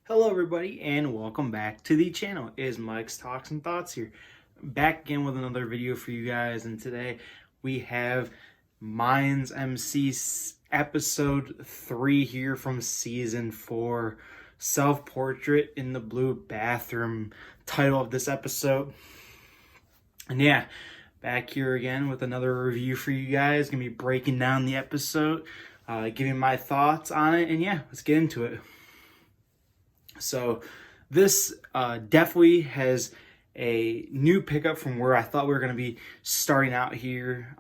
Hello everybody and welcome back to the channel. It is Mike's Talks and Thoughts here. Back again with another video for you guys, and today we have Mayans M.C. episode 3 here from season 4. Self-Portrait in the Blue Bathroom, title of this episode. And yeah, back here again with another review for you guys. Gonna be breaking down the episode, giving my thoughts on it, and yeah, let's get into it. So this definitely has a new pickup from where I thought we were going to be starting out here.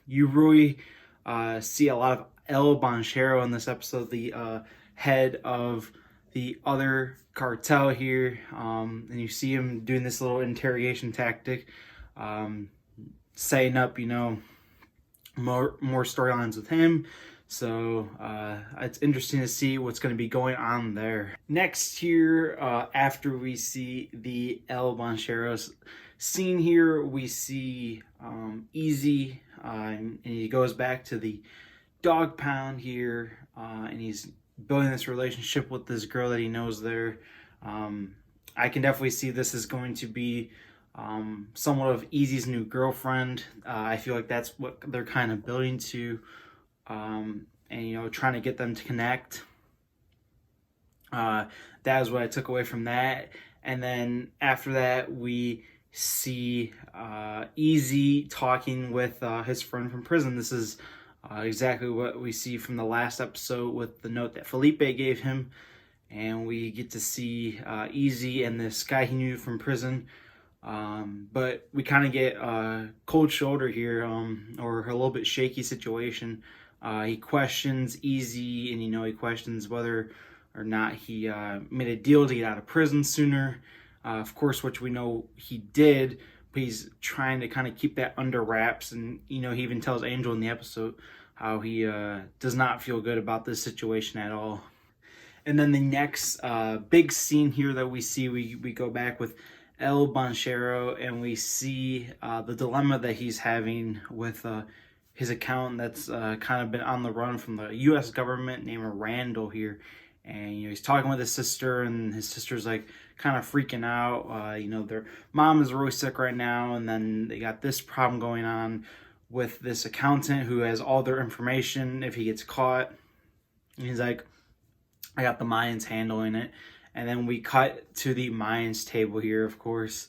You really see a lot of El Banchero in this episode, the head of the other cartel here. And you see him doing this little interrogation tactic, setting up, more storylines with him. So it's interesting to see what's going to be going on there. Next here, after we see the El Bancheros scene here, we see Easy, and he goes back to the dog pound here, and he's building this relationship with this girl that he knows there. I can definitely see this is going to be somewhat of Easy's new girlfriend. I feel like that's what they're kind of building to. And trying to get them to connect. That is what I took away from that. And then after that, we see Easy talking with his friend from prison. This is exactly what we see from the last episode with the note that Felipe gave him. And we get to see Easy and this guy he knew from prison. But we kind of get a cold shoulder here, or a little bit shaky situation. He questions Easy, and he questions whether or not he made a deal to get out of prison sooner. Of course, which we know he did, but he's trying to kind of keep that under wraps. And he even tells Angel in the episode how he does not feel good about this situation at all. And then the next big scene here that we see, we go back with El Banchero, and we see the dilemma that he's having with his accountant that's kind of been on the run from the U.S. government, named Randall here. And he's talking with his sister, and his sister's like kind of freaking out. Their mom is really sick right now, and then they got this problem going on with this accountant who has all their information if he gets caught. And he's like, I got the Mayans handling it. And then we cut to the Mayans table here, of course.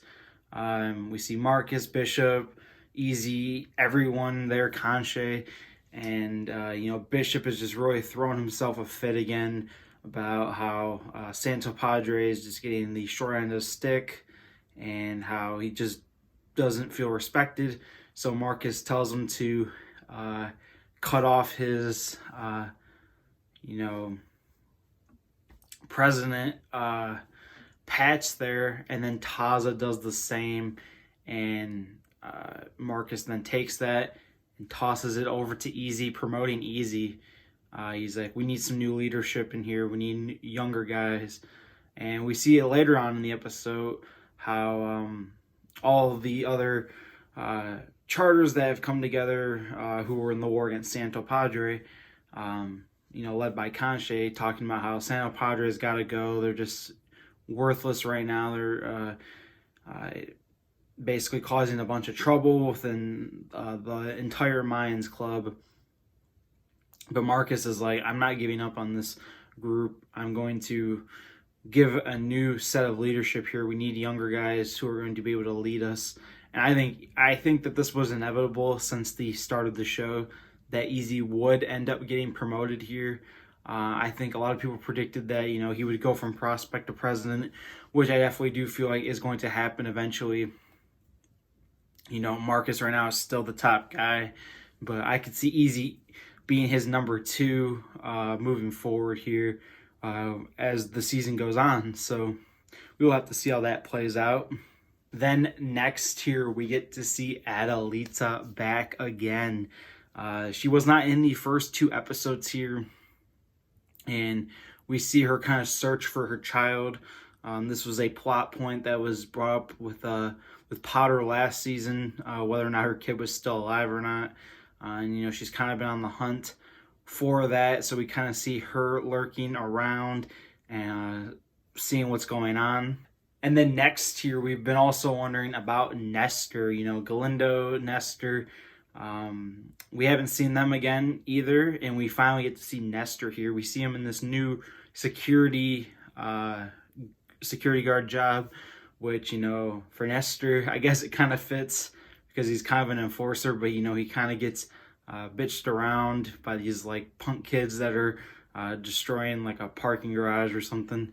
We see Marcus, Bishop, Easy, everyone there, Conche, and Bishop is just really throwing himself a fit again about how Santo Padre is just getting the short end of the stick, and how he just doesn't feel respected. So Marcus tells him to cut off his president patch there, and then Taza does the same, and Marcus then takes that and tosses it over to Easy, promoting Easy. He's like, we need some new leadership in here. We need younger guys. And we see it later on in the episode how all of the other charters that have come together who were in the war against Santo Padre, led by Conche, talking about how Santo Padre's got to go. They're just worthless right now. They're basically causing a bunch of trouble within the entire Mayans club. But Marcus is like, I'm not giving up on this group. I'm going to give a new set of leadership here. We need younger guys who are going to be able to lead us. And I think that this was inevitable since the start of the show, that Easy would end up getting promoted here. I think a lot of people predicted that, he would go from prospect to president, which I definitely do feel like is going to happen eventually. Marcus right now is still the top guy, but I could see Easy being his number 2 moving forward here as the season goes on. So we'll have to see how that plays out. Then next here, we get to see Adelita back again. She was not in the first 2 episodes here, and we see her kind of search for her child. This was a plot point that was brought up with Potter last season, whether or not her kid was still alive or not. And she's kind of been on the hunt for that. So we kind of see her lurking around and seeing what's going on. And then next here, we've been also wondering about Nestor, Galindo, Nestor. We haven't seen them again either, and we finally get to see Nestor here. We see him in this new security guard job, which, for Nestor, I guess it kind of fits because he's kind of an enforcer, but, he kind of gets bitched around by these, like, punk kids that are destroying, like, a parking garage or something.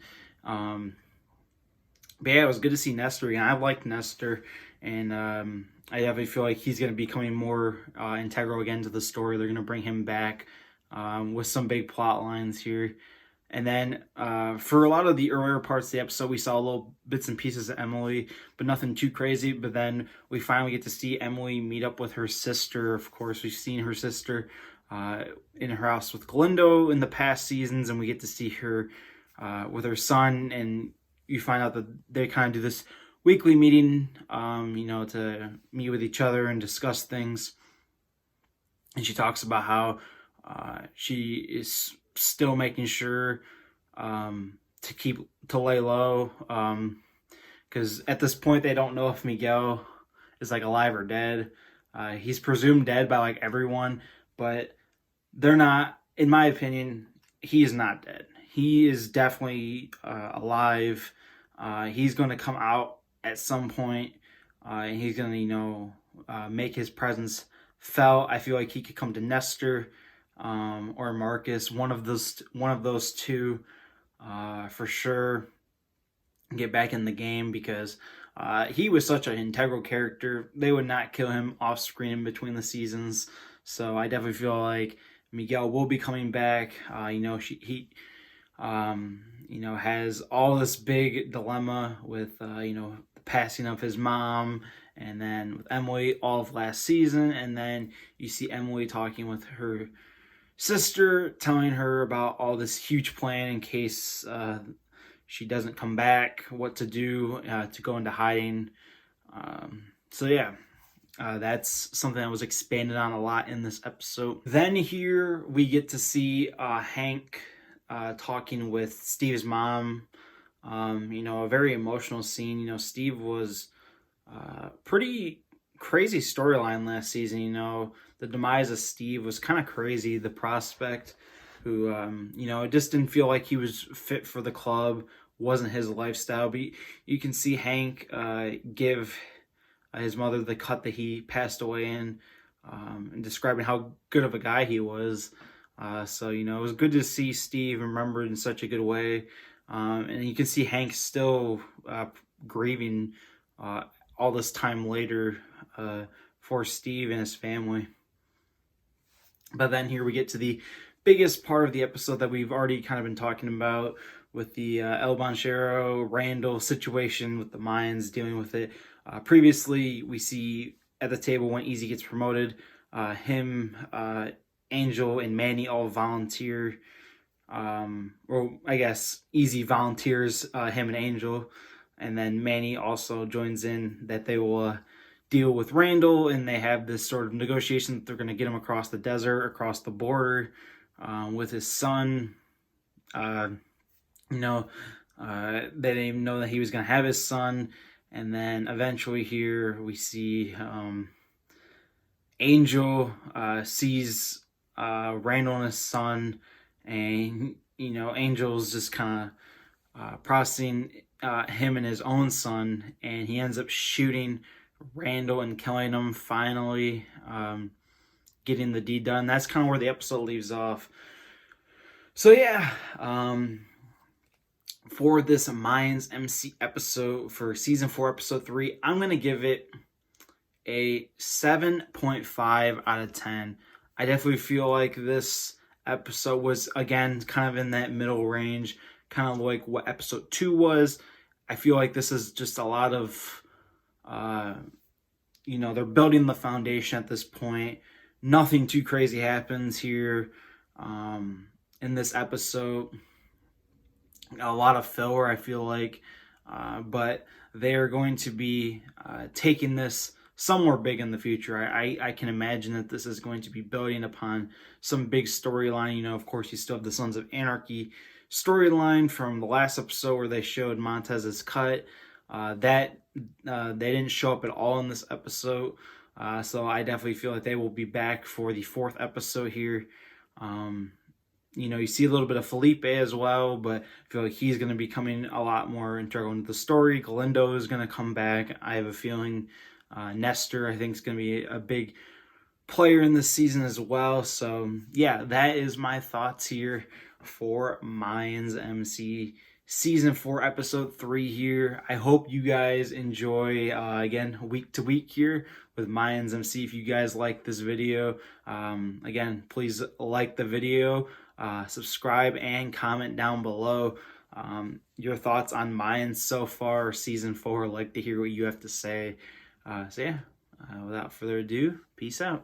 But yeah, it was good to see Nestor again. I liked Nestor, and I definitely feel like he's going to be becoming more integral again to the story. They're going to bring him back with some big plot lines here. And then for a lot of the earlier parts of the episode, we saw little bits and pieces of Emily, but nothing too crazy. But then we finally get to see Emily meet up with her sister. Of course, we've seen her sister in her house with Galindo in the past seasons, and we get to see her with her son, and you find out that they kind of do this weekly meeting, to meet with each other and discuss things. And she talks about how she is still making sure to lay low, because at this point they don't know if Miguel is like alive or dead. He's presumed dead by like everyone, but they're not. In my opinion, he is not dead. He is definitely alive. He's going to come out at some point, and he's going to, make his presence felt. I feel like he could come to Nestor or Marcus, one of those two, for sure. Get back in the game because he was such an integral character. They would not kill him off screen in between the seasons. So I definitely feel like Miguel will be coming back. He has all this big dilemma with, the passing of his mom, and then with Emily all of last season. And then you see Emily talking with her sister, telling her about all this huge plan in case she doesn't come back, what to do to go into hiding. That's something that was expanded on a lot in this episode. Then here we get to see Hank talking with Steve's mom. A very emotional scene. Steve was pretty crazy storyline last season. The demise of Steve was kind of crazy. The prospect who, it just didn't feel like he was fit for the club, wasn't his lifestyle. But you can see Hank give his mother the cut that he passed away in, and describing how good of a guy he was. It was good to see Steve remembered in such a good way. And you can see Hank still grieving all this time later for Steve and his family. But then here we get to the biggest part of the episode that we've already kind of been talking about, with the El Banchero Randall situation with the Mayans dealing with it. Previously, we see at the table when Easy gets promoted, him, Angel, and Manny all volunteer. Or I guess Easy volunteers him and Angel, and then Manny also joins in that they will deal with Randall, and they have this sort of negotiation that they're going to get him across the desert, across the border, with his son. They didn't even know that he was going to have his son. And then eventually here we see Angel sees Randall and his son, and Angel's just kind of processing him and his own son, and he ends up shooting Randall and killing him, finally getting the deed done. That's kind of where the episode leaves off. So yeah, for this Mayans MC episode for season 4 episode 3, I'm gonna give it a 7.5 out of 10. I definitely feel like this episode was, again, kind of in that middle range, kind of like what episode 2 was. I feel like this is just a lot of, they're building the foundation at this point. Nothing too crazy happens here in this episode. A lot of filler, I feel like, but they are going to be taking this somewhere big in the future. I can imagine that this is going to be building upon some big storyline. You know, of course, you still have the Sons of Anarchy storyline from the last episode where they showed Montez's cut. That they didn't show up at all in this episode. So I definitely feel like they will be back for the 4th episode here. You know, you see a little bit of Felipe as well, but I feel like he's going to be coming a lot more integral into the story. Galindo is going to come back. I have a feeling Nestor, I think, is going to be a big player in this season as well. So, yeah, that is my thoughts here for Mayans MC Season 4, Episode 3 here. I hope you guys enjoy, again, week to week here with Mayans MC. If you guys like this video, again, please like the video. Subscribe and comment down below your thoughts on Mayans so far, Season 4. I'd like to hear what you have to say. So yeah, without further ado, peace out.